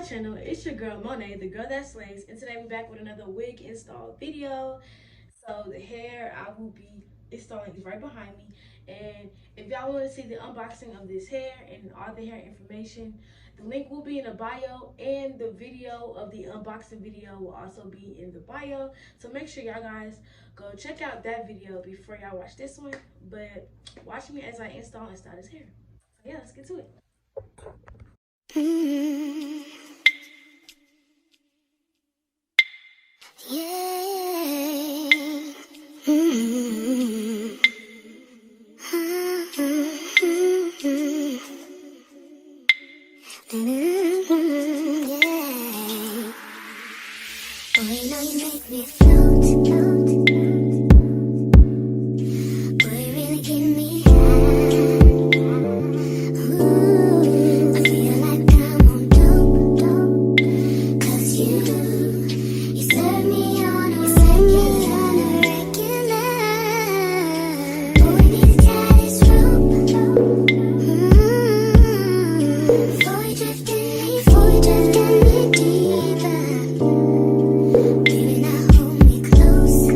channel. It's your girl Monet, the girl that slays, and today we're back with another wig install video. So the hair I will be installing is right behind me, and if y'all want to see the unboxing of this hair and all the hair information, the link will be in the bio, and the video of the unboxing video will also be in the bio. So make sure y'all guys go check out that video before y'all watch this one, but watch me as I install and style this hair. So yeah, let's get to it. Close.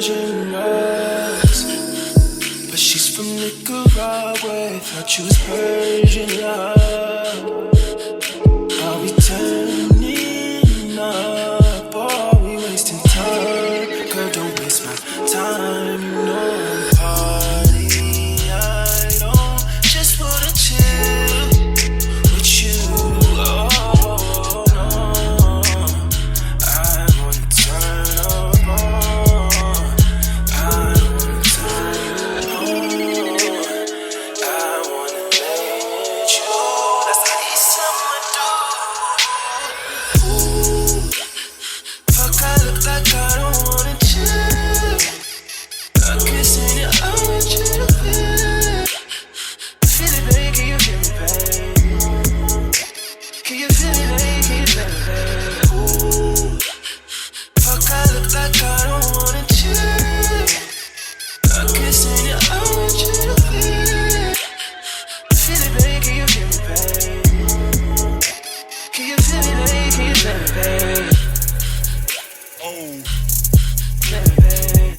Persian eyes, but she's from Nicaragua. Thought you was Persian love. Are we turning up or are we wasting time? Girl, don't waste my time. No party, I don't just wanna chill with you. Oh no, I wanna turn up on. I wanna turn you on. I wanna let you. That's how these summer do. Ooh, fuck, I look like I don't wanna chill. I'm kissing you, I want you to feel. Feel it, baby, can you feel me, babe? Can you feel it, baby, can you feel me, babe? Ooh, fuck, I look like I don't wanna chill. I'm kissing you, I want you to feel. Feel it, baby, can you feel me, babe? Can you feel it, baby, can you feel me, babe? Oh, feel me, babe.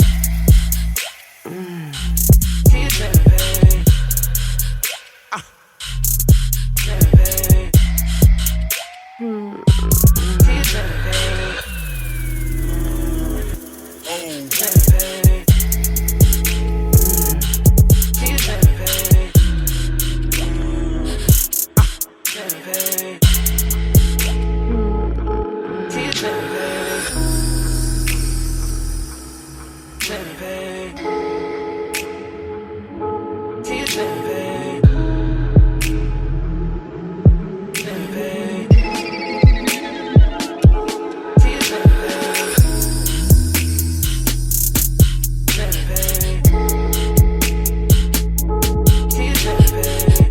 Can you feel me, babe? Feel me, babe. Can you feel me, babe? Oh, feel me, babe. Can you feel me, babe? Feel me, babe. Can you feel me, babe? Feel me, babe. Can you feel me, babe? Feel me, babe. Can you feel me, babe? Feel me, babe. Can you feel me, babe?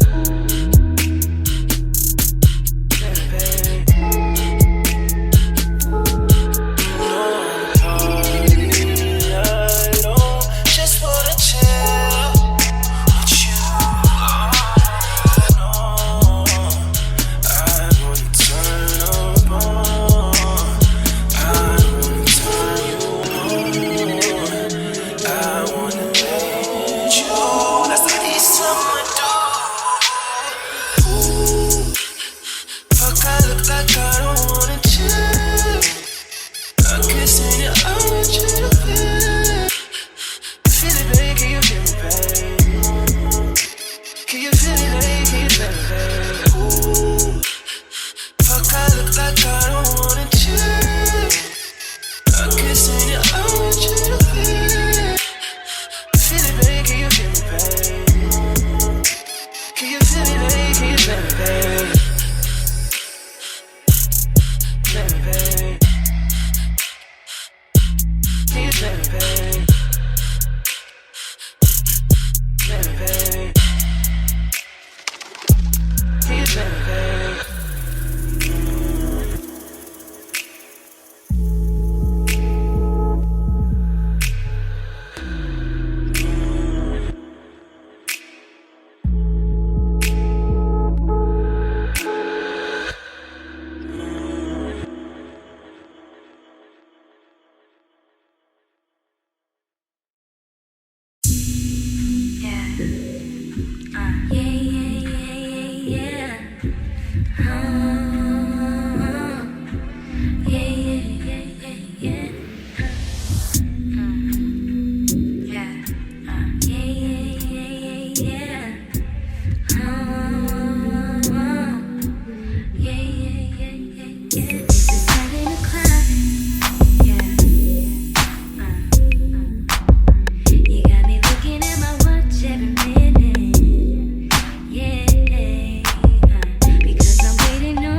Feel me, babe. No party, I don't just wanna chill with you. No, I wanna turn up on. I wanna turn you on. I wanna let you. That's how these summer do. Ooh, fuck, I look like I don't wanna chill. I'm kissing you, I want you to feel. Feel it, baby, can you feel me, babe? Can you feel it, baby, can you feel me, babe? Ooh, fuck, I look like I don't wanna chill. I'm kissing you, I want you to feel. Feel it, baby, can you feel me, babe? Can you feel it, baby, can you feel me, babe? Feel me, babe. Can you feel me, babe? Feel me, babe. Can you feel me, babe? Because I'm waiting on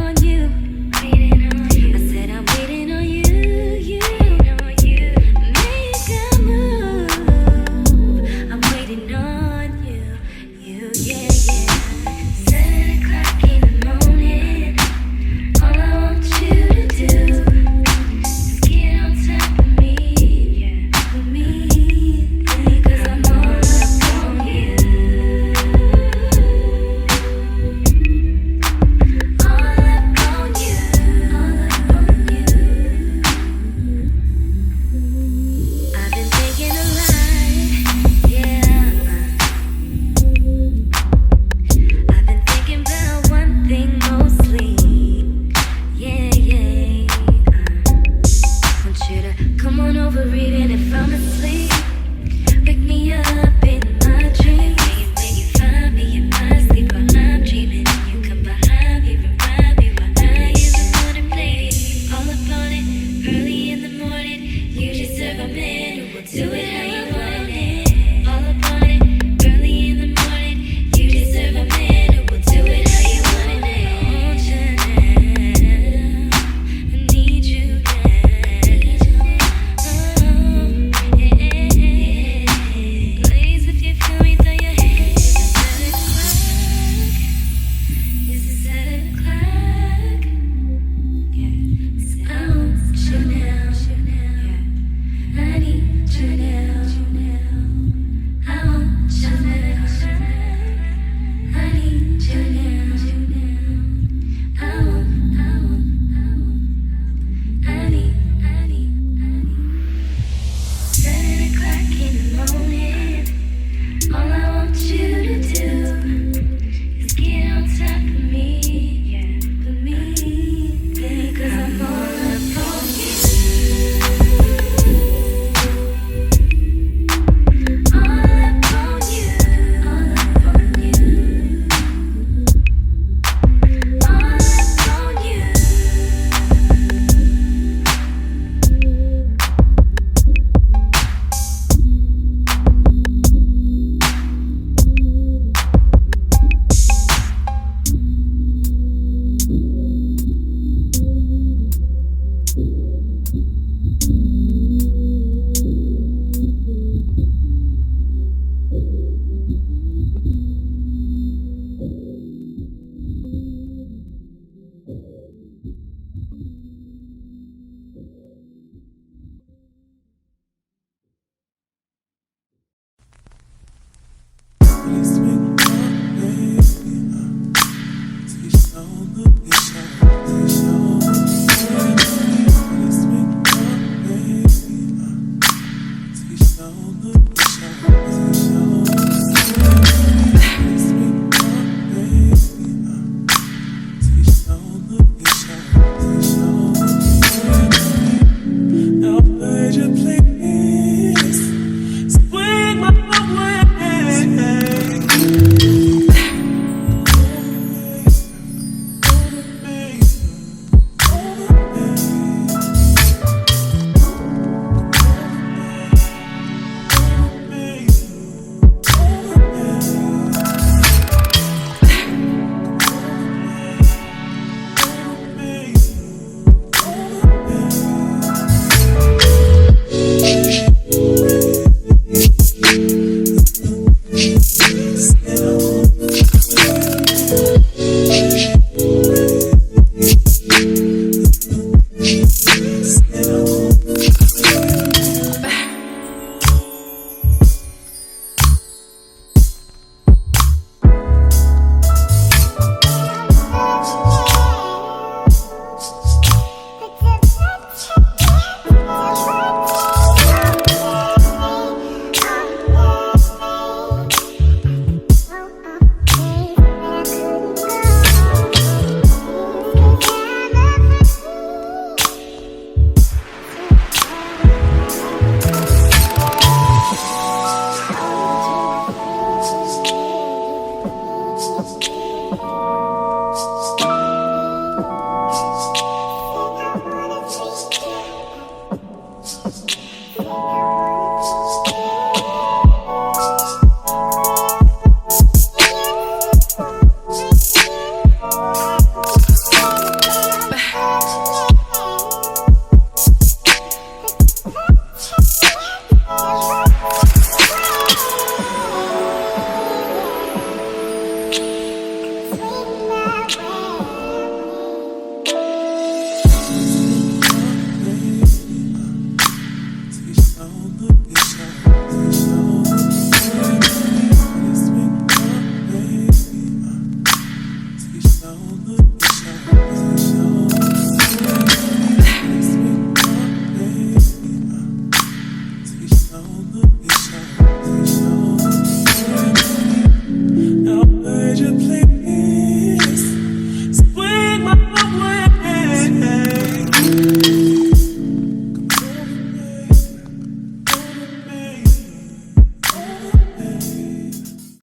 Look